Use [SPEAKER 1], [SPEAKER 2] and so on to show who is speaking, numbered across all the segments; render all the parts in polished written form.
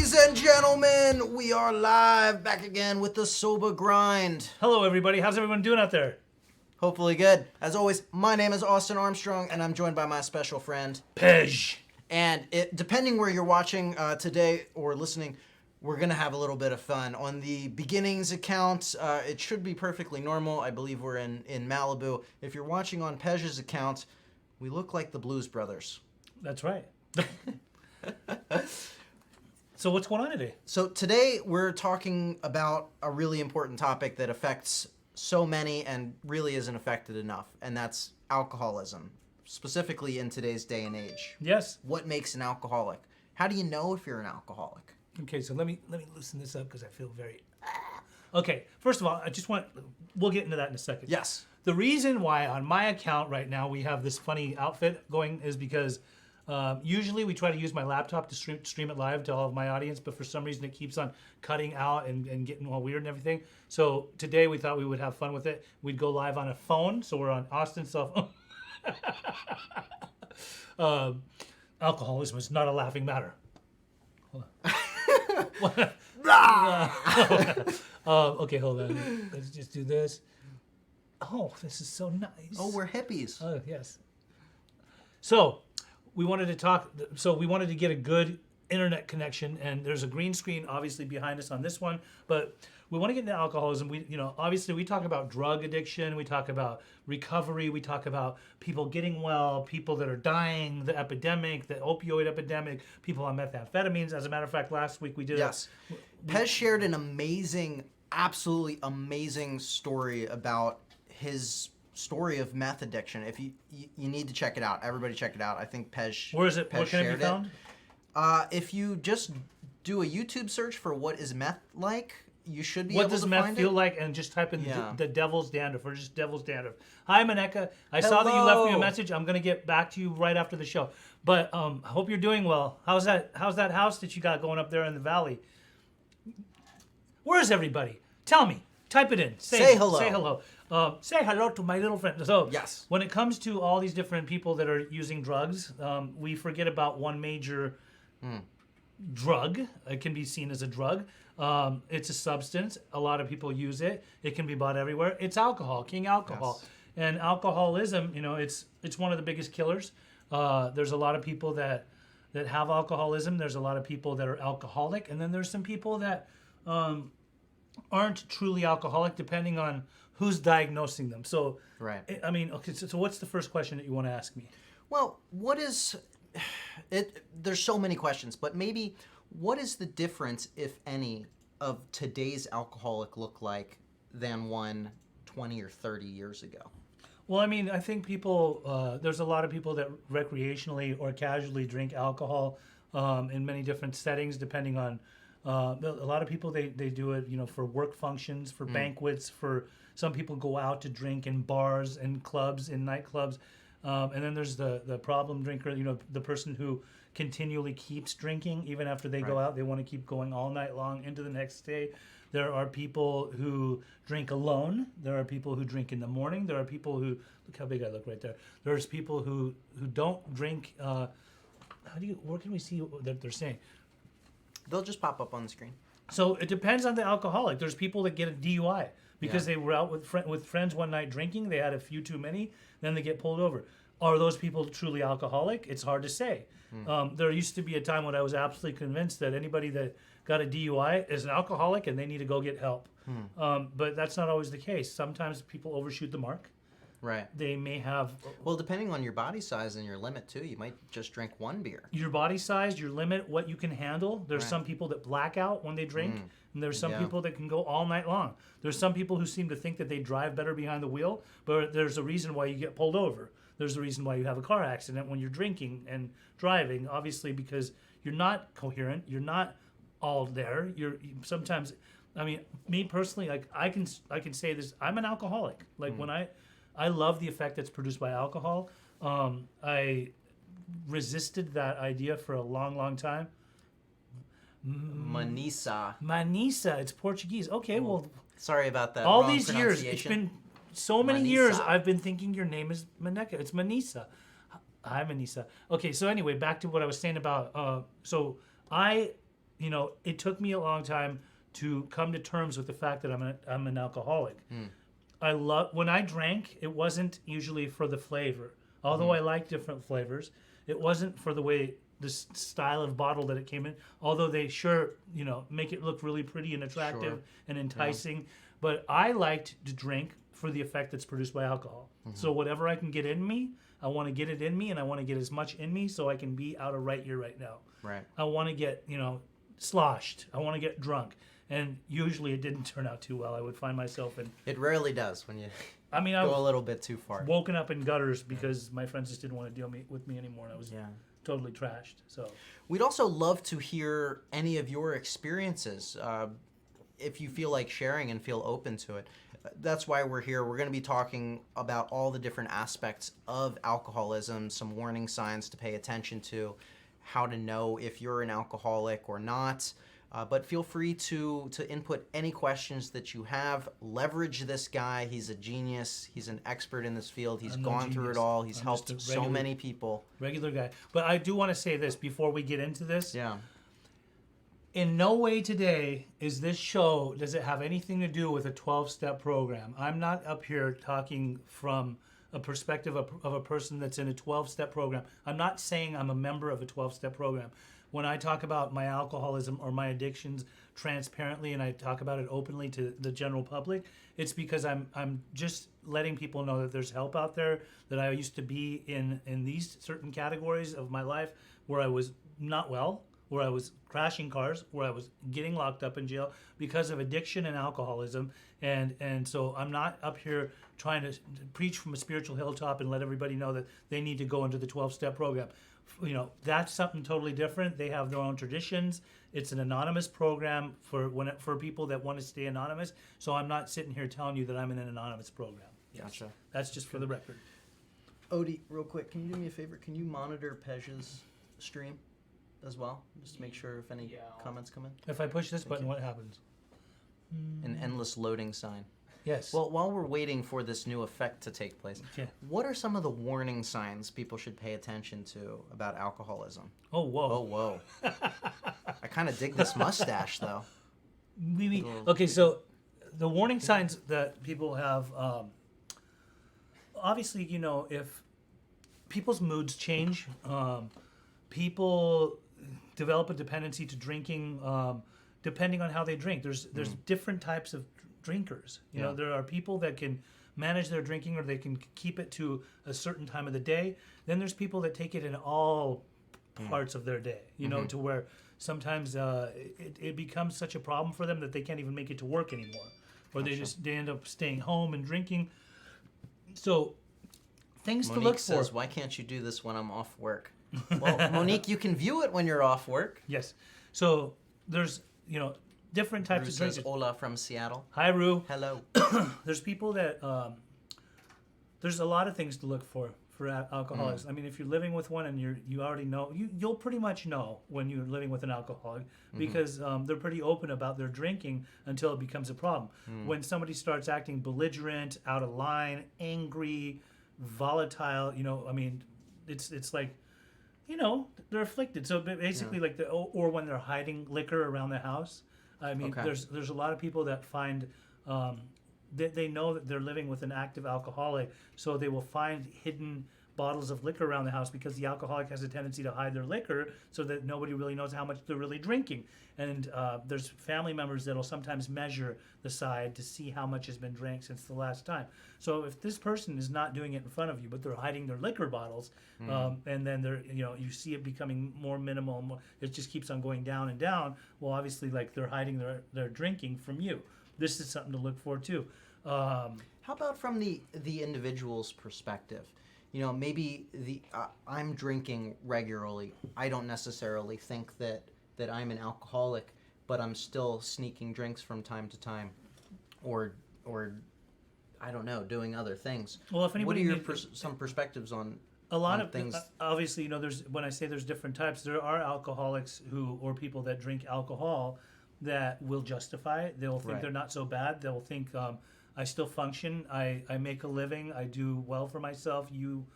[SPEAKER 1] Ladies and gentlemen, we are live back again with the Sober Grind.
[SPEAKER 2] Hello, everybody. How's everyone doing out there?
[SPEAKER 1] Hopefully good. As always, my name is Austin Armstrong, and I'm joined by my special friend,
[SPEAKER 2] Pej.
[SPEAKER 1] And depending where you're watching today or listening, we're going to have a little bit of fun. On the beginnings account, it should be perfectly normal. I believe we're in Malibu. If you're watching on Pej's account, we look like the Blues Brothers.
[SPEAKER 2] That's right. So what's going on today?
[SPEAKER 1] So today we're talking about a really important topic that affects so many and really isn't affected enough, and that's alcoholism, specifically in today's day and age.
[SPEAKER 2] Yes.
[SPEAKER 1] What makes an alcoholic? How do you know if you're an alcoholic?
[SPEAKER 2] Okay, so let me loosen this up because I feel very... Okay, first of all, we'll get into that in a second.
[SPEAKER 1] Yes.
[SPEAKER 2] The reason why on my account right now we have this funny outfit going is because usually we try to use my laptop to stream it live to all of my audience, but for some reason it keeps on cutting out and getting all weird and everything. So today we thought we would have fun with it. We'd go live on a phone, so we're on Austin's cell phone. Alcoholism is not a laughing matter. Hold on. Okay, hold on. Let's just do this. Oh, this is so nice.
[SPEAKER 1] Oh, we're hippies.
[SPEAKER 2] Oh, yes. So we wanted to talk. So we wanted to get a good internet connection, and there's a green screen obviously behind us on this one. But we want to get into alcoholism. Obviously we talk about drug addiction. We talk about recovery. We talk about people getting well, people that are dying, the epidemic, the opioid epidemic, people on methamphetamines. As a matter of fact, last week we did.
[SPEAKER 1] Yes. Pej shared an amazing, absolutely amazing story about his story of meth addiction. If you need to check it out, everybody check it out. I think Pej.
[SPEAKER 2] Where is it?
[SPEAKER 1] Pej
[SPEAKER 2] Where can it be found?
[SPEAKER 1] If you just do a YouTube search for what is meth like, you should be able to find it.
[SPEAKER 2] What does meth feel like? And just type in the devil's dandruff or just devil's dandruff. Hi, Maneka. I saw that you left me a message. I'm gonna get back to you right after the show. But I hope you're doing well. How's that house that you got going up there in the valley? Where's everybody? Tell me. Type it in.
[SPEAKER 1] Say hello.
[SPEAKER 2] Say hello. Say hello to my little friend. So
[SPEAKER 1] yes.
[SPEAKER 2] When it comes to all these different people that are using drugs, we forget about one major drug. It can be seen as a drug. It's a substance. A lot of people use it. It can be bought everywhere. It's alcohol, king alcohol.
[SPEAKER 1] Yes.
[SPEAKER 2] And alcoholism, it's one of the biggest killers. There's a lot of people that have alcoholism. There's a lot of people that are alcoholic. And then there's some people that aren't truly alcoholic, depending on who's diagnosing them. So,
[SPEAKER 1] right.
[SPEAKER 2] Okay, so what's the first question that you want to ask me?
[SPEAKER 1] Well, what is it? There's so many questions, but maybe what is the difference, if any, of today's alcoholic look like than one 20 or 30 years ago?
[SPEAKER 2] Well, I think people, there's a lot of people that recreationally or casually drink alcohol in many different settings, depending on, a lot of people, they do it, for work functions, for banquets, for some people go out to drink in bars and clubs, in nightclubs. And then there's the problem drinker, the person who continually keeps drinking even after they go out. They want to keep going all night long into the next day. There are people who drink alone. There are people who drink in the morning. There are people who, look how big I look right there. There's people who don't drink. Where can we see what they're saying?
[SPEAKER 1] They'll just pop up on the screen.
[SPEAKER 2] So it depends on the alcoholic. There's people that get a DUI because they were out with friends one night drinking. They had a few too many. Then they get pulled over. Are those people truly alcoholic? It's hard to say. There used to be a time when I was absolutely convinced that anybody that got a DUI is an alcoholic and they need to go get help. But that's not always the case. Sometimes people overshoot the mark.
[SPEAKER 1] Right.
[SPEAKER 2] They may have...
[SPEAKER 1] Well, depending on your body size and your limit, too, you might just drink one beer.
[SPEAKER 2] Your body size, your limit, what you can handle. There's some people that black out when they drink, and there's some people that can go all night long. There's some people who seem to think that they drive better behind the wheel, but there's a reason why you get pulled over. There's a reason why you have a car accident when you're drinking and driving, obviously, because you're not coherent. You're not all there. You're sometimes... me personally, like I can say this, I'm an alcoholic. Like when I love the effect that's produced by alcohol. I resisted that idea for a long, long time.
[SPEAKER 1] Manisa.
[SPEAKER 2] Manisa, it's Portuguese. Okay, well...
[SPEAKER 1] Sorry about that.
[SPEAKER 2] All
[SPEAKER 1] wrong
[SPEAKER 2] these years, it's been so many years, I've been thinking your name is Maneka. It's Manisa. Hi, Manisa. Okay, so anyway, back to what I was saying about... so I it took me a long time to come to terms with the fact that I'm an alcoholic. I love when I drank. It wasn't usually for the flavor, although I like different flavors. It wasn't for the way style of bottle that it came in. Although they make it look really pretty and attractive and enticing. But I liked to drink for the effect that's produced by alcohol. So whatever I can get in me, I want to get it in me, and I want to get as much in me so I can be out of right here, right now.
[SPEAKER 1] Right.
[SPEAKER 2] I want to get, sloshed. I want to get drunk. And usually it didn't turn out too well. I would find myself in...
[SPEAKER 1] It rarely does when you
[SPEAKER 2] I've
[SPEAKER 1] go a little bit too far.
[SPEAKER 2] woken up in gutters because my friends just didn't want to deal with me anymore, and I was totally trashed. So
[SPEAKER 1] We'd also love to hear any of your experiences, if you feel like sharing and feel open to it. That's why we're here. We're going to be talking about all the different aspects of alcoholism, some warning signs to pay attention to, how to know if you're an alcoholic or not. But feel free to input any questions that you have. Leverage this guy. He's a genius. He's an expert in this field. He's gone through it all. He's helped so many people.
[SPEAKER 2] Regular guy. But I do want to say this before we get into this.
[SPEAKER 1] Yeah.
[SPEAKER 2] In no way today does it have anything to do with a 12-step program. I'm not up here talking from a perspective of a person that's in a 12-step program. I'm not saying I'm a member of a 12-step program. When I talk about my alcoholism or my addictions transparently and I talk about it openly to the general public, it's because I'm just letting people know that there's help out there, that I used to be in these certain categories of my life where I was not well, where I was crashing cars, where I was getting locked up in jail because of addiction and alcoholism. And so I'm not up here trying to preach from a spiritual hilltop and let everybody know that they need to go into the 12-step program. That's something totally different. They have their own traditions. It's an anonymous program for people that want to stay anonymous. So I'm not sitting here telling you that I'm in an anonymous program. Yes.
[SPEAKER 1] Gotcha.
[SPEAKER 2] That's just for the record.
[SPEAKER 1] Odie, real quick, can you do me a favor? Can you monitor Pej's stream as well? Just to make sure if any comments come in.
[SPEAKER 2] If I push this button, what happens?
[SPEAKER 1] An endless loading sign.
[SPEAKER 2] Yes.
[SPEAKER 1] Well, while we're waiting for this new effect to take place, what are some of the warning signs people should pay attention to about alcoholism?
[SPEAKER 2] Oh, whoa.
[SPEAKER 1] Oh, whoa. I kind of dig this mustache, though.
[SPEAKER 2] Okay, so the warning signs that people have, obviously, if people's moods change, people develop a dependency to drinking, depending on how they drink. There's different types of drinkers. You know, there are people that can manage their drinking or they can keep it to a certain time of the day. Then there's people that take it in all parts of their day, to where sometimes it becomes such a problem for them that they can't even make it to work anymore. Or they end up staying home and drinking. So things
[SPEAKER 1] Monique
[SPEAKER 2] to look
[SPEAKER 1] says,
[SPEAKER 2] for.
[SPEAKER 1] why can't you do this when I'm off work? Well, Monique, you can view it when you're off work.
[SPEAKER 2] Yes. So there's, different types
[SPEAKER 1] Rue
[SPEAKER 2] of
[SPEAKER 1] says,
[SPEAKER 2] drinkers.
[SPEAKER 1] Ola from Seattle.
[SPEAKER 2] Hi, Rue.
[SPEAKER 1] Hello.
[SPEAKER 2] There's people that there's a lot of things to look for alcoholics. I mean, if you're living with one and you already know, you'll pretty much know when you're living with an alcoholic because they're pretty open about their drinking until it becomes a problem. When somebody starts acting belligerent, out of line, angry, volatile, I mean, it's like, they're afflicted. So basically, like or when they're hiding liquor around the house. I mean, there's a lot of people that find that they know that they're living with an active alcoholic, so they will find hidden bottles of liquor around the house because the alcoholic has a tendency to hide their liquor so that nobody really knows how much they're really drinking. And there's family members that'll sometimes measure the side to see how much has been drank since the last time. So if this person is not doing it in front of you, but they're hiding their liquor bottles, and then they're, you see it becoming more minimal, it just keeps on going down and down. Well, obviously, like they're hiding their drinking from you. This is something to look for too.
[SPEAKER 1] How about from the individual's perspective? Maybe I'm drinking regularly. I don't necessarily think that I'm an alcoholic, but I'm still sneaking drinks from time to time, or I don't know, doing other things.
[SPEAKER 2] Well, if anybody
[SPEAKER 1] what are your some perspectives on
[SPEAKER 2] a lot of
[SPEAKER 1] things?
[SPEAKER 2] Obviously, there's when I say there's different types, there are alcoholics or people that drink alcohol that will justify it. They'll think they're not so bad. They'll think I still function. I make a living. I do well for myself. You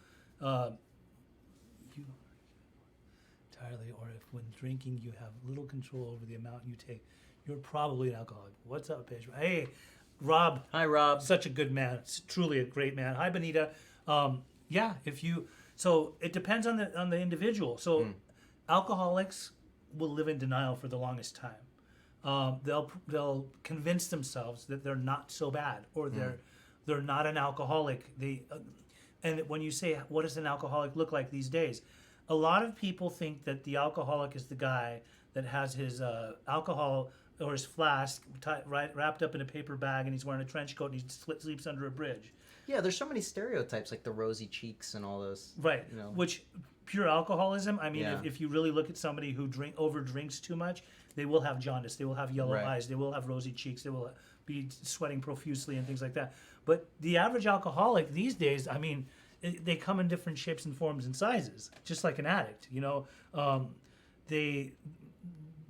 [SPEAKER 2] entirely, or if when drinking you have little control over the amount you take, you're probably an alcoholic. What's up, Paige? Hey, Rob.
[SPEAKER 1] Hi, Rob.
[SPEAKER 2] Such a good man. Truly a great man. Hi, Benita. Yeah, so it depends on the individual. So alcoholics will live in denial for the longest time. They'll convince themselves that they're not so bad, or they're not an alcoholic. And when you say, what does an alcoholic look like these days? A lot of people think that the alcoholic is the guy that has his alcohol or his flask wrapped up in a paper bag, and he's wearing a trench coat and he sleeps under a bridge.
[SPEAKER 1] Yeah, there's so many stereotypes, like the rosy cheeks and all those.
[SPEAKER 2] Right.
[SPEAKER 1] You know.
[SPEAKER 2] Which pure alcoholism. I mean,
[SPEAKER 1] Yeah.
[SPEAKER 2] if you really look at somebody who over drinks too much, they will have jaundice. They will have yellow
[SPEAKER 1] Right.
[SPEAKER 2] eyes. They will have rosy cheeks. They will be sweating profusely and things like that. But the average alcoholic these days, I mean, they come in different shapes and forms and sizes, just like an addict. You know,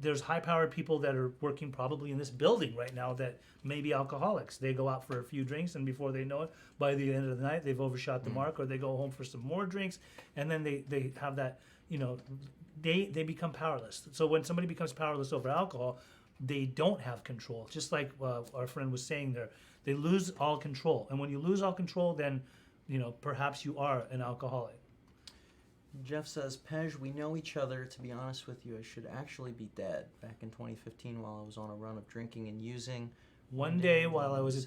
[SPEAKER 2] there's high-powered people that are working probably in this building right now that may be alcoholics. They go out for a few drinks, and before they know it, by the end of the night, they've overshot the mark, or they go home for some more drinks, and then they have that, you know, they become powerless. So when somebody becomes powerless over alcohol, they don't have control. Just like our friend was saying there, they lose all control. And when you lose all control, then, you know, perhaps you are an alcoholic.
[SPEAKER 1] Jeff says, Pej, we know each other. To be honest with you, I should actually be dead. Back in 2015, while I was on a run of drinking and using.
[SPEAKER 2] One day while I was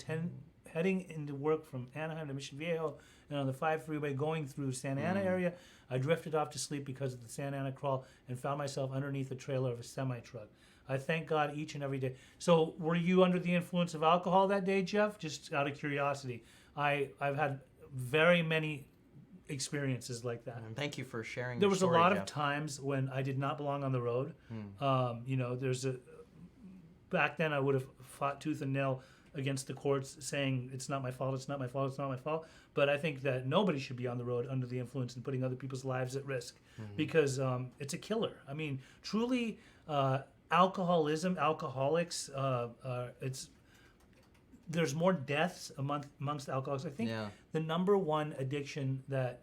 [SPEAKER 2] heading into work from Anaheim to Mission Viejo, and on the 5 freeway going through Santa Ana area, I drifted off to sleep because of the Santa Ana crawl and found myself underneath the trailer of a semi-truck. I thank God each and every day. So were you under the influence of alcohol that day, Jeff? Just out of curiosity. I've had very many experiences like that.
[SPEAKER 1] And thank you for sharing.
[SPEAKER 2] There
[SPEAKER 1] your
[SPEAKER 2] was
[SPEAKER 1] story,
[SPEAKER 2] a lot
[SPEAKER 1] Jeff.
[SPEAKER 2] of times when I did not belong on the road. You know, back then I would have fought tooth and nail against the courts saying it's not my fault, it's not my fault, it's not my fault. But I think that nobody should be on the road under the influence and putting other people's lives at risk because it's a killer. I mean, truly, alcoholism, alcoholics, there's more deaths amongst alcoholics. I think the number one addiction that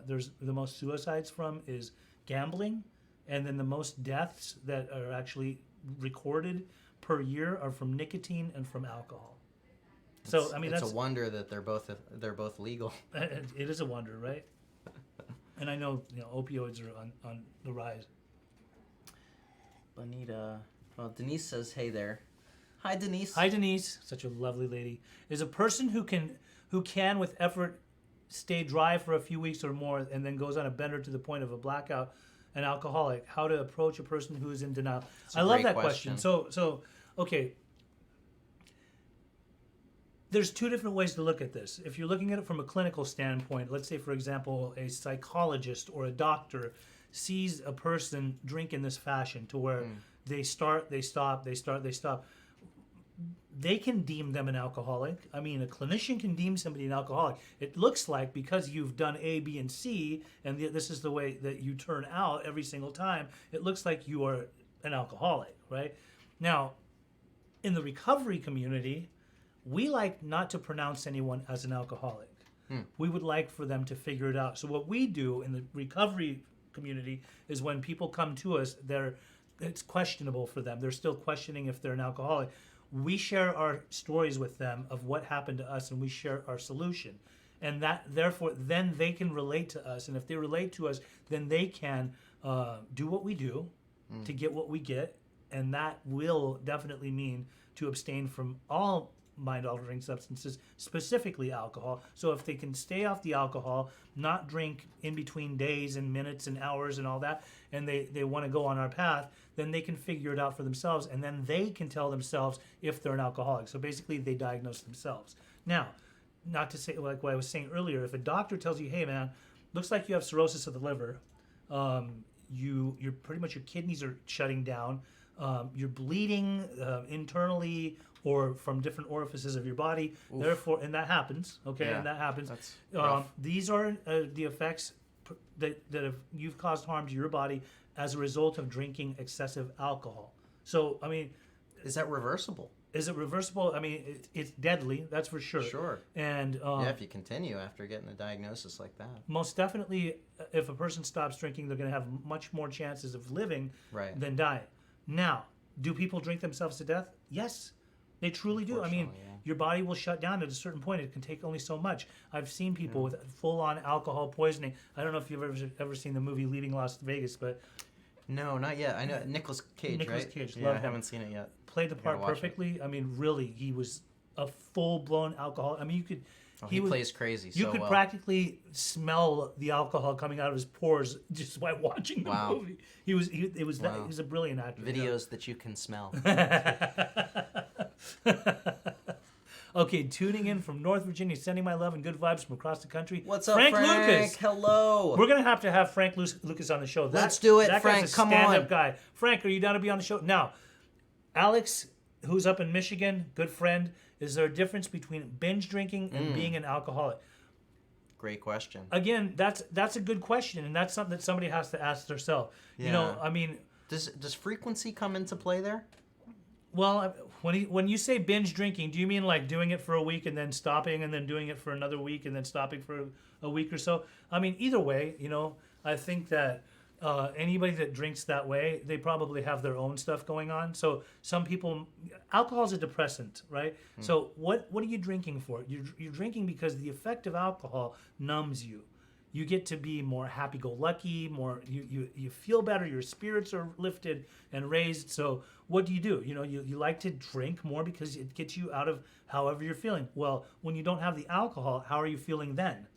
[SPEAKER 2] there's the most suicides from is gambling, and then the most deaths that are actually recorded per year are from nicotine and from alcohol. So I mean,
[SPEAKER 1] it's
[SPEAKER 2] that's
[SPEAKER 1] a wonder that they're both legal.
[SPEAKER 2] it is a wonder, right? And I know, you know, opioids are on the rise.
[SPEAKER 1] Bonita, well, Denise says, "Hey there." Hi, Denise.
[SPEAKER 2] Hi, Denise. Such a lovely lady. Is a person who can with effort stay dry for a few weeks or more and then goes on a bender to the point of a blackout, an alcoholic. How to approach a person who is in denial. I love that question. So okay. There's two different ways to look at this. If you're looking at it from a clinical standpoint, let's say, for example, a psychologist or a doctor sees a person drink in this fashion to where they start, they stop, they start, they stop. They can deem them an alcoholic. I mean, a clinician can deem somebody an alcoholic. It looks like because you've done A, B, and C, and this is the way that you turn out every single time, it looks like you are an alcoholic, right? Now, in the recovery community, we like not to pronounce anyone as an alcoholic. We would like for them to figure it out. So what we do in the recovery community is when people come to us, it's questionable for them. They're still questioning if they're an alcoholic. We share our stories with them of what happened to us, and we share our solution. And that, therefore, then they can relate to us. And if they relate to us, then they can do what we do to get what we get. And that will definitely mean to abstain from all mind-altering substances, specifically alcohol. So if they can stay off the alcohol, not drink in between days and minutes and hours and all that, and they want to go on our path, then they can figure it out for themselves, and then they can tell themselves if they're an alcoholic. So basically, they diagnose themselves. Now, not to say, like what I was saying earlier, if a doctor tells you, hey man, looks like you have cirrhosis of the liver, you're pretty much, your kidneys are shutting down, you're bleeding internally or from different orifices of your body. Oof. Therefore, and that happens, okay, and that happens. These are the effects that you've caused harm to your body as a result of drinking excessive alcohol. So, I mean,
[SPEAKER 1] is that reversible?
[SPEAKER 2] Is it reversible? I mean, it's deadly, that's for sure.
[SPEAKER 1] Sure.
[SPEAKER 2] And
[SPEAKER 1] if you continue after getting a diagnosis like that.
[SPEAKER 2] Most definitely, if a person stops drinking, they're going to have much more chances of living
[SPEAKER 1] Right.
[SPEAKER 2] than dying. Now, do people drink themselves to death? Yes, they truly do. I mean,
[SPEAKER 1] Unfortunately, yeah.
[SPEAKER 2] your body will shut down at a certain point. It can take only so much. I've seen people with full-on alcohol poisoning. I don't know if you've ever seen the movie Leaving Las Vegas, but
[SPEAKER 1] No, not yet. I know Nicolas Cage,
[SPEAKER 2] Nicolas
[SPEAKER 1] right?
[SPEAKER 2] Cage,
[SPEAKER 1] Yeah,
[SPEAKER 2] love
[SPEAKER 1] I
[SPEAKER 2] him.
[SPEAKER 1] haven't seen it yet.
[SPEAKER 2] played the part
[SPEAKER 1] watch it.
[SPEAKER 2] perfectly. I mean, really, he was a full-blown alcoholic. I mean, you could.
[SPEAKER 1] Oh, he
[SPEAKER 2] was,
[SPEAKER 1] plays crazy
[SPEAKER 2] You
[SPEAKER 1] so
[SPEAKER 2] could
[SPEAKER 1] well.
[SPEAKER 2] practically smell the alcohol coming out of his pores just by watching the
[SPEAKER 1] Wow.
[SPEAKER 2] movie. He was that.
[SPEAKER 1] Wow.
[SPEAKER 2] He was a brilliant actor.
[SPEAKER 1] Videos that you can smell.
[SPEAKER 2] Okay, tuning in from North Virginia, sending my love and good vibes from across the country.
[SPEAKER 1] What's up, Frank?
[SPEAKER 2] Lucas.
[SPEAKER 1] Hello.
[SPEAKER 2] We're gonna have Frank Lucas on the show.
[SPEAKER 1] Let's do it,
[SPEAKER 2] that
[SPEAKER 1] Frank.
[SPEAKER 2] Guy's a
[SPEAKER 1] Come
[SPEAKER 2] stand-up
[SPEAKER 1] on.
[SPEAKER 2] guy. Frank, are you down to be on the show? Now, Alex, who's up in Michigan, good friend. Is there a difference between binge drinking and being an alcoholic?
[SPEAKER 1] Great question.
[SPEAKER 2] Again, that's a good question, and that's something that somebody has to ask themselves. You know,
[SPEAKER 1] Yeah.
[SPEAKER 2] I mean,
[SPEAKER 1] Does frequency come into play there?
[SPEAKER 2] well, when you say binge drinking, do you mean like doing it for a week and then stopping, and then doing it for another week and then stopping for a week or so? I mean, either way, you know, I think that anybody that drinks that way, they probably have their own stuff going on. So some people, alcohol is a depressant, right? So what are you drinking for? You're drinking because the effect of alcohol numbs you. You get to be more happy-go-lucky, more you feel better. Your spirits are lifted and raised. So what do? You know, you like to drink more because it gets you out of however you're feeling. Well, when you don't have the alcohol, how are you feeling then?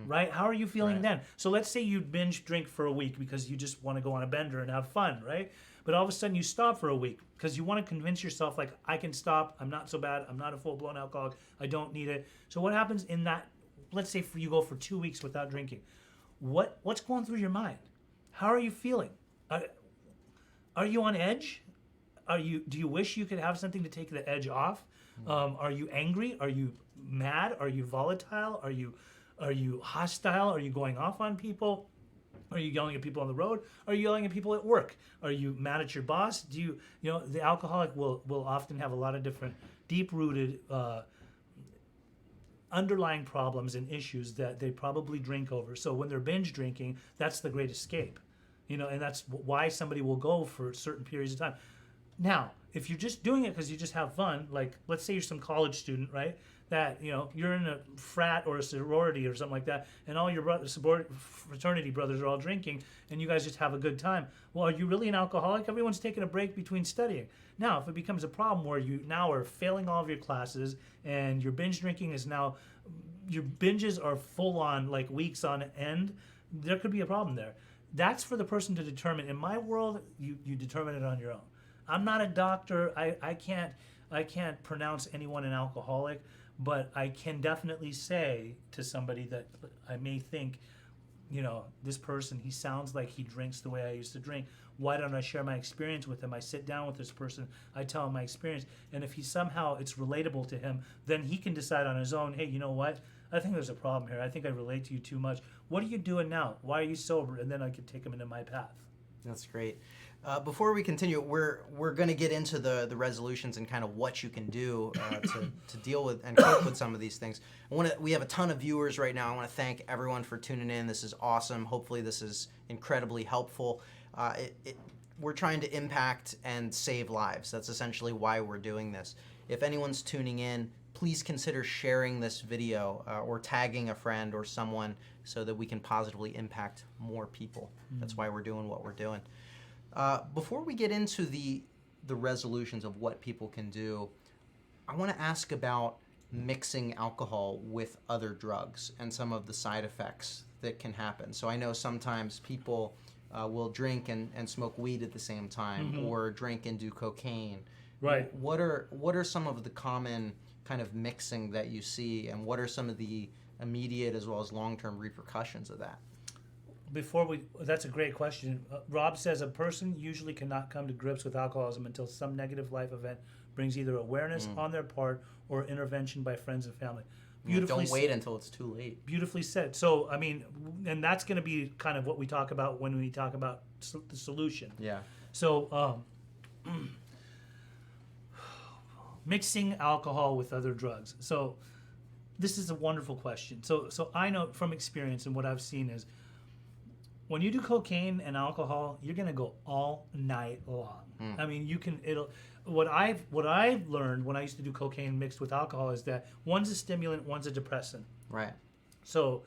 [SPEAKER 2] Right? How are you feeling
[SPEAKER 1] Right.
[SPEAKER 2] then? So let's say you binge drink for a week because you just want to go on a bender and have fun, right? But all of a sudden you stop for a week because you want to convince yourself, like, I can stop. I'm not so bad. I'm not a full-blown alcoholic. I don't need it. So what happens in that? Let's say you go for 2 weeks without drinking. What's going through your mind? How are you feeling? Are you on edge? Do you wish you could have something to take the edge off? Are you angry? Are you mad? Are you volatile? Are you hostile? Are you going off on people? Are you yelling at people on the road? Are you yelling at people at work? Are you mad at your boss? You know, the alcoholic will often have a lot of different deep-rooted underlying problems and issues that they probably drink over. So when they're binge drinking, that's the great escape. You know, and that's why somebody will go for certain periods of time. Now, if you're just doing it because you just have fun, like let's say you're some college student, right? That, you know, you're in a frat or a sorority or something like that, and all your fraternity brothers are all drinking, and you guys just have a good time. Well, are you really an alcoholic? Everyone's taking a break between studying. Now, if it becomes a problem where you now are failing all of your classes and your binge drinking is now, your binges are full on, like weeks on end, there could be a problem there. That's for the person to determine. In my world, you determine it on your own. I'm not a doctor. I can't pronounce anyone an alcoholic, but I can definitely say to somebody that I may think, you know, this person, he sounds like he drinks the way I used to drink. Why don't I share my experience with him? I sit down with this person, I tell him my experience, and if it's relatable to him, then he can decide on his own, hey, you know what? I think there's a problem here. I think I relate to you too much. What are you doing now? Why are you sober? And then I can take him into my path. That's
[SPEAKER 1] great. Before we continue, we're going to get into the resolutions and kind of what you can do to deal with and cope with some of these things. We have a ton of viewers right now. I want to thank everyone for tuning in. This is awesome. Hopefully this is incredibly helpful. We're trying to impact and save lives. That's essentially why we're doing this. If anyone's tuning in, please consider sharing this video or tagging a friend or someone so that we can positively impact more people. That's why we're doing what we're doing. Before we get into the resolutions of what people can do, I want to ask about mixing alcohol with other drugs and some of the side effects that can happen. So I know sometimes people will drink and smoke weed at the same time, or drink and do cocaine.
[SPEAKER 2] Right.
[SPEAKER 1] What are some of the common kind of mixing that you see, and what are some of the immediate as well as long-term repercussions of that?
[SPEAKER 2] That's a great question. Rob says a person usually cannot come to grips with alcoholism until some negative life event brings either awareness on their part or intervention by friends and family.
[SPEAKER 1] Don't wait until it's too late.
[SPEAKER 2] Beautifully said. So, I mean, and that's going to be kind of what we talk about when we talk about the solution.
[SPEAKER 1] Yeah.
[SPEAKER 2] So, mixing alcohol with other drugs. So, this is a wonderful question. So I know from experience and what I've seen is when you do cocaine and alcohol, you're gonna go all night long. I mean, you can. It'll. What I've learned when I used to do cocaine mixed with alcohol is that one's a stimulant, one's a depressant.
[SPEAKER 1] Right.
[SPEAKER 2] So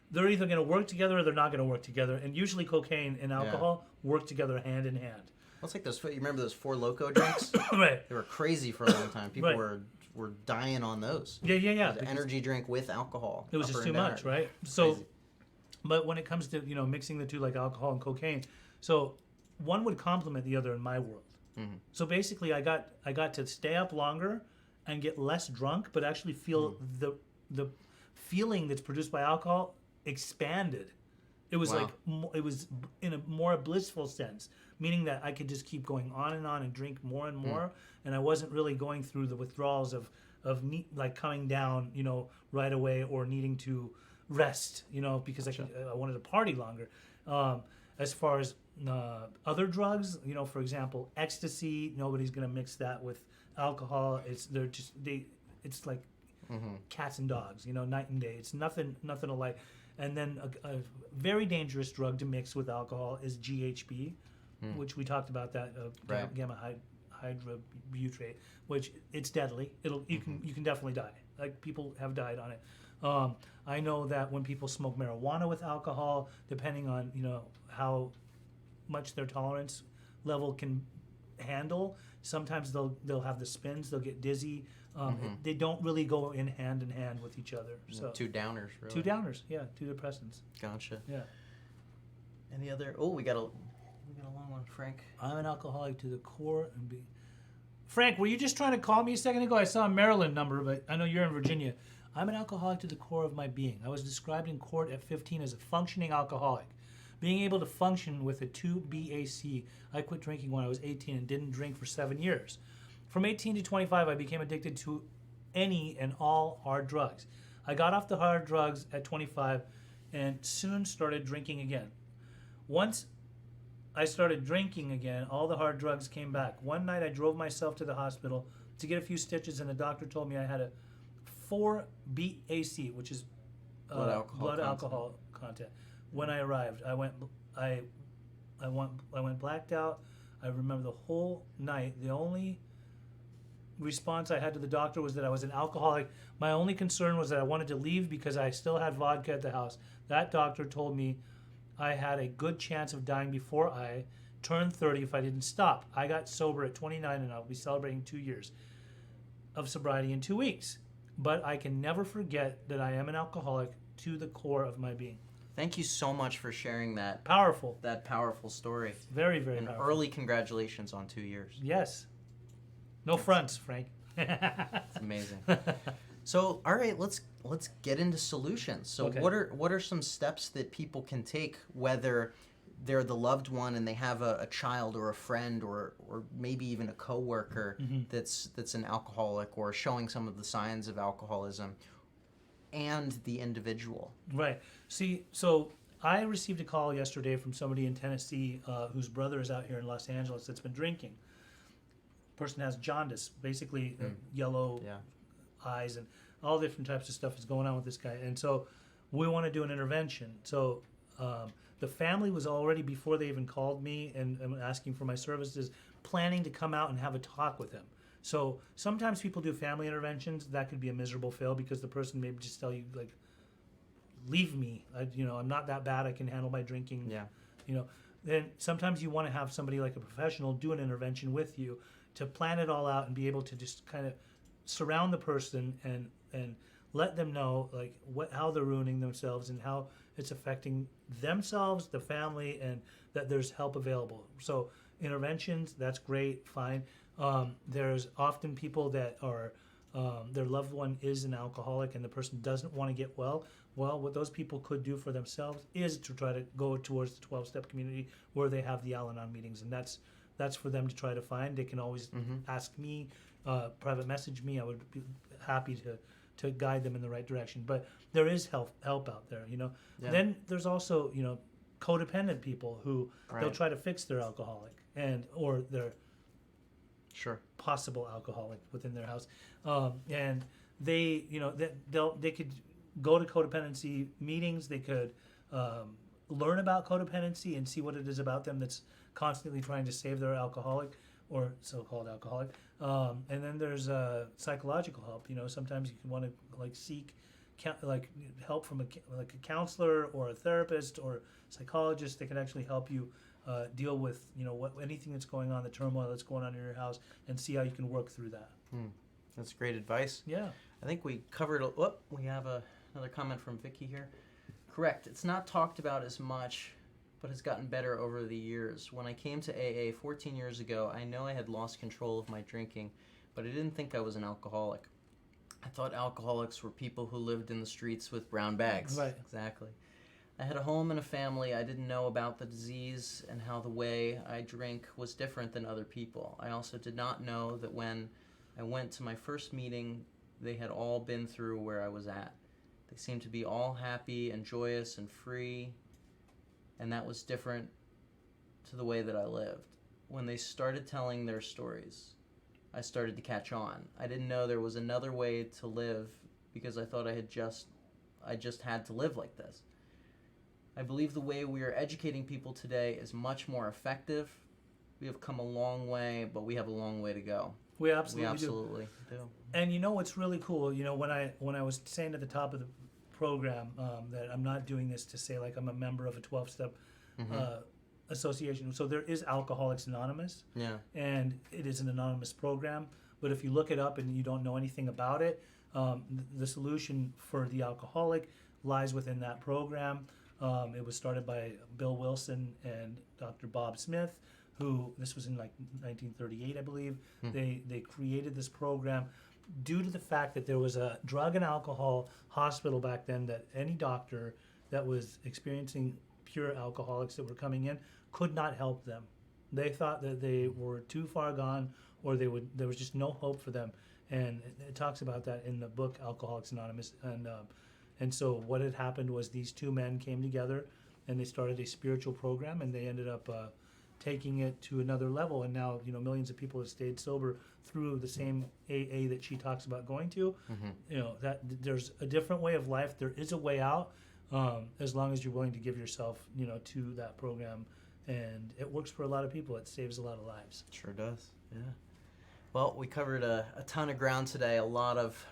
[SPEAKER 2] they're either going to work together or they're not going to work together. And usually cocaine and alcohol work together hand in hand.
[SPEAKER 1] It's like those. You remember those Four Loko drinks?
[SPEAKER 2] Right.
[SPEAKER 1] They were crazy for a long time. People
[SPEAKER 2] Right.
[SPEAKER 1] were dying on those.
[SPEAKER 2] Yeah.
[SPEAKER 1] It was an energy drink with alcohol.
[SPEAKER 2] It was just
[SPEAKER 1] upper
[SPEAKER 2] too
[SPEAKER 1] and down.
[SPEAKER 2] much, right? So,
[SPEAKER 1] Crazy.
[SPEAKER 2] but when it comes to mixing the two like alcohol and cocaine, so one would complement the other in my world. So basically, I got to stay up longer and get less drunk, but actually feel the feeling that's produced by alcohol expanded. It was
[SPEAKER 1] Wow.
[SPEAKER 2] it was in a more blissful sense, meaning that I could just keep going on and drink more and more, and I wasn't really going through the withdrawals of like coming down, right away or needing to rest, because I wanted to party longer. As far as other drugs, for example, ecstasy, nobody's gonna mix that with alcohol. It's like cats and dogs, night and day. It's nothing alike. And then a very dangerous drug to mix with alcohol is GHB, which we talked about that
[SPEAKER 1] Right.
[SPEAKER 2] gamma hydrobutyate, which it's deadly. You can definitely die. Like people have died on it. I know that when people smoke marijuana with alcohol, depending on how much their tolerance level can handle, sometimes they'll have the spins, they'll get dizzy. They don't really go in hand with each other. So
[SPEAKER 1] Two downers, really.
[SPEAKER 2] two downers, yeah, two depressants.
[SPEAKER 1] Gotcha.
[SPEAKER 2] Yeah.
[SPEAKER 1] Any other? Oh, we got a long one, Frank.
[SPEAKER 2] I'm an alcoholic to the core and be. Frank, were you just trying to call me a second ago? I saw a Maryland number, but I know you're in Virginia. I'm an alcoholic to the core of my being. I was described in court at 15 as a functioning alcoholic. Being able to function with a 2 BAC. I quit drinking when I was 18 and didn't drink for 7 years. From 18 to 25, I became addicted to any and all hard drugs. I got off the hard drugs at 25 and soon started drinking again. Once I started drinking again, all the hard drugs came back. One night I drove myself to the hospital to get a few stitches, and the doctor told me I had a 4 BAC, which is blood alcohol content. When I arrived, I went blacked out. I remember the whole night. The only response I had to the doctor was that I was an alcoholic. My only concern was that I wanted to leave because I still had vodka at the house. That doctor told me I had a good chance of dying before I turned 30 if I didn't stop. I got sober at 29 and I'll be celebrating 2 years of sobriety in 2 weeks. But I can never forget that I am an alcoholic to the core of my being.
[SPEAKER 1] Thank you so much for sharing that
[SPEAKER 2] Powerful.
[SPEAKER 1] powerful story.
[SPEAKER 2] Very, very
[SPEAKER 1] And
[SPEAKER 2] powerful.
[SPEAKER 1] early congratulations on 2 years.
[SPEAKER 2] Yes. No fronts, Frank.
[SPEAKER 1] It's amazing. So, all right, let's get into solutions. So,
[SPEAKER 2] Okay.
[SPEAKER 1] what are some steps that people can take, whether they're the loved one and they have a child or a friend or maybe even a coworker that's an alcoholic or showing some of the signs of alcoholism, and the individual.
[SPEAKER 2] Right. See, so I received a call yesterday from somebody in Tennessee whose brother is out here in Los Angeles that's been drinking. Person has jaundice, basically yellow
[SPEAKER 1] Yeah.
[SPEAKER 2] eyes, and all different types of stuff is going on with this guy. And so we want to do an intervention. So the family was already, before they even called me and asking for my services, planning to come out and have a talk with him. So sometimes people do family interventions. That could be a miserable fail because the person may just tell you, like, leave me. I'm not that bad. I can handle my drinking.
[SPEAKER 1] Yeah.
[SPEAKER 2] Then sometimes you want to have somebody like a professional do an intervention with you to plan it all out and be able to just kind of surround the person and let them know like how they're ruining themselves and how it's affecting themselves, the family, and that there's help available. So interventions, that's great, fine. There's often people that are their loved one is an alcoholic and the person doesn't want to get well. Well, what those people could do for themselves is to try to go towards the 12-step community where they have the Al-Anon meetings, and that's for them to try to find. They can always ask me, private message me. I would be happy to guide them in the right direction. But there is help out there,
[SPEAKER 1] Yeah.
[SPEAKER 2] Then there's also, codependent people who they'll
[SPEAKER 1] Right.
[SPEAKER 2] try to fix their alcoholic or their
[SPEAKER 1] Sure.
[SPEAKER 2] possible alcoholic within their house, and they, they could go to codependency meetings. They could learn about codependency and see what it is about them that's constantly trying to save their alcoholic or so-called alcoholic. And then there's psychological help. Sometimes you can want to seek help from a counselor or a therapist or psychologist that can actually help you deal with anything that's going on, the turmoil that's going on in your house, and see how you can work through that.
[SPEAKER 1] That's great advice.
[SPEAKER 2] Yeah.
[SPEAKER 1] I think we covered. We have another comment from Vicky here. Correct. It's not talked about as much, but has gotten better over the years. When I came to AA 14 years ago, I know I had lost control of my drinking, but I didn't think I was an alcoholic. I thought alcoholics were people who lived in the streets with brown bags.
[SPEAKER 2] Right.
[SPEAKER 1] Exactly. I had a home and a family. I didn't know about the disease and how the way I drink was different than other people. I also did not know that when I went to my first meeting, they had all been through where I was at. They seemed to be all happy and joyous and free, and that was different to the way that I lived. When they started telling their stories, I started to catch on. I didn't know there was another way to live because I thought I just had to live like this. I believe the way we are educating people today is much more effective. We have come a long way, but we have a long way to go.
[SPEAKER 2] We absolutely
[SPEAKER 1] do.
[SPEAKER 2] And what's really cool, when I was saying at the top of the program that I'm not doing this to say I'm a member of a 12-step association. So there is Alcoholics Anonymous.
[SPEAKER 1] Yeah.
[SPEAKER 2] And it is an anonymous program. But if you look it up and you don't know anything about it, the solution for the alcoholic lies within that program. It was started by Bill Wilson and Dr. Bob Smith, who, this was in 1938, I believe. They created this program due to the fact that there was a drug and alcohol hospital back then that any doctor that was experiencing pure alcoholics that were coming in could not help them. They thought that they were too far gone, or there was just no hope for them. And it talks about that in the book Alcoholics Anonymous. And so what had happened was these two men came together and they started a spiritual program, and they ended up taking it to another level. And now, millions of people have stayed sober through the same AA that she talks about going to. That there's a different way of life. There is a way out, as long as you're willing to give yourself, to that program. And it works for a lot of people. It saves a lot of lives.
[SPEAKER 1] Sure does. Yeah. Well, we covered a ton of ground today. A lot of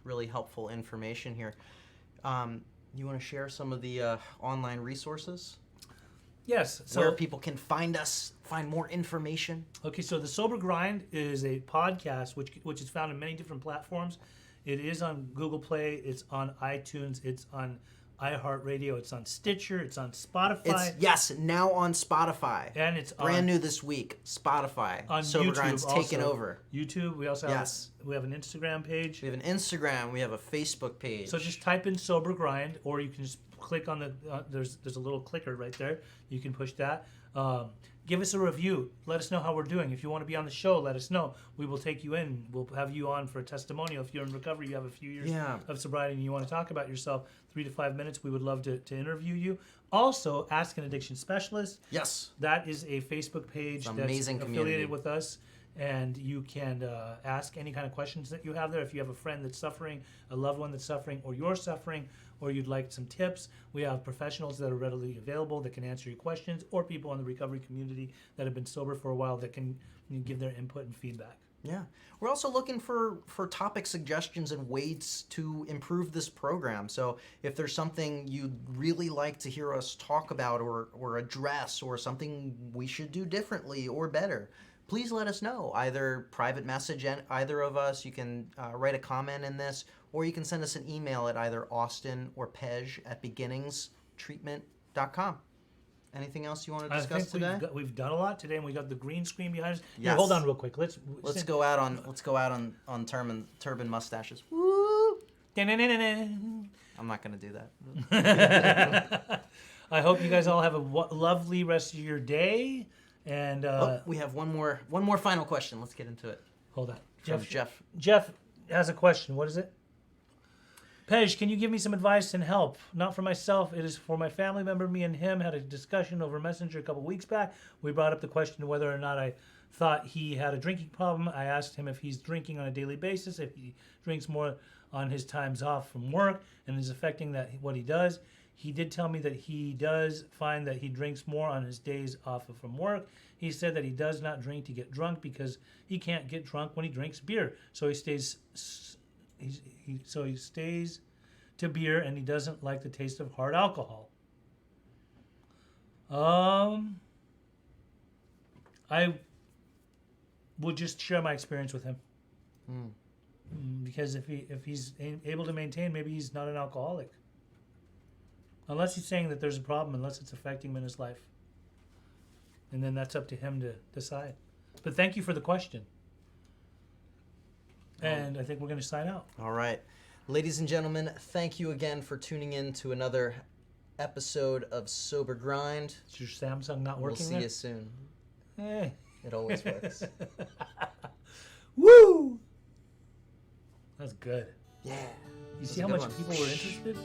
[SPEAKER 1] really helpful information here. You want to share some of the online resources?
[SPEAKER 2] Yes. So,
[SPEAKER 1] where people can find us, find more information?
[SPEAKER 2] Okay, so The Sober Grind is a podcast which is found in many different platforms. It is on Google Play. It's on iTunes. It's on iHeartRadio. It's on Stitcher. It's on Spotify.
[SPEAKER 1] It's now on Spotify.
[SPEAKER 2] And it's
[SPEAKER 1] brand new this week. Spotify.
[SPEAKER 2] On
[SPEAKER 1] Sober
[SPEAKER 2] YouTube
[SPEAKER 1] Grind's taken over.
[SPEAKER 2] YouTube. We also have we have an Instagram page.
[SPEAKER 1] We have an Instagram. We have a Facebook page.
[SPEAKER 2] So just type in Sober Grind, or you can just click on the there's a little clicker right there. You can push that. Give us a review. Let us know how we're doing. If you want to be on the show, let us know. We will take you in. We'll have you on for a testimonial. If you're in recovery, you have a few years of sobriety, and you want to talk about yourself, 3 to 5 minutes, we would love to interview you. Also, Ask an Addiction Specialist.
[SPEAKER 1] Yes.
[SPEAKER 2] That is a Facebook page that's affiliated with us. And you can ask any kind of questions that you have there. If you have a friend that's suffering, a loved one that's suffering, or you're suffering, or you'd like some tips, we have professionals that are readily available that can answer your questions, or people in the recovery community that have been sober for a while that can give their input and feedback.
[SPEAKER 1] Yeah. We're also looking for topic suggestions and ways to improve this program. So if there's something you'd really like to hear us talk about or address, or something we should do differently or better, please let us know. Either private message either of us. You can write a comment in this, or you can send us an email at either Austin or Pej at beginningstreatment.com. Anything else you want to discuss today?
[SPEAKER 2] We've done a lot today, and we got the green screen behind us.
[SPEAKER 1] Yes.
[SPEAKER 2] Here, hold on real quick. Let's
[SPEAKER 1] go out on turban mustaches. Woo! I'm not going to do that.
[SPEAKER 2] I hope you guys all have a lovely rest of your day. And
[SPEAKER 1] we have one more final question. Let's get into it.
[SPEAKER 2] Hold on.
[SPEAKER 1] Jeff
[SPEAKER 2] has a question. What is it? Pej, can you give me some advice and help? Not for myself. It is for my family member. Me and him had a discussion over Messenger a couple weeks back. We brought up the question of whether or not I thought he had a drinking problem. I asked him if he's drinking on a daily basis, if he drinks more on his times off from work, and is affecting what he does. He did tell me that he does find that he drinks more on his days off from work. He said that he does not drink to get drunk because he can't get drunk when he drinks beer. So he stays to beer, and he doesn't like the taste of hard alcohol. I would just share my experience with him. Because if he's able to maintain, maybe he's not an alcoholic. Unless he's saying that there's a problem, unless it's affecting him in his life. And then that's up to him to decide. But thank you for the question. And I think we're going to sign out.
[SPEAKER 1] All right. Ladies and gentlemen, thank you again for tuning in to another episode of Sober Grind.
[SPEAKER 2] Is your Samsung not
[SPEAKER 1] We'll
[SPEAKER 2] working
[SPEAKER 1] see
[SPEAKER 2] there?
[SPEAKER 1] you soon.
[SPEAKER 2] Hey.
[SPEAKER 1] It always works.
[SPEAKER 2] Woo! That's good.
[SPEAKER 1] Yeah.
[SPEAKER 2] You
[SPEAKER 1] That's
[SPEAKER 2] see
[SPEAKER 1] a
[SPEAKER 2] how
[SPEAKER 1] good
[SPEAKER 2] much
[SPEAKER 1] one.
[SPEAKER 2] people were interested?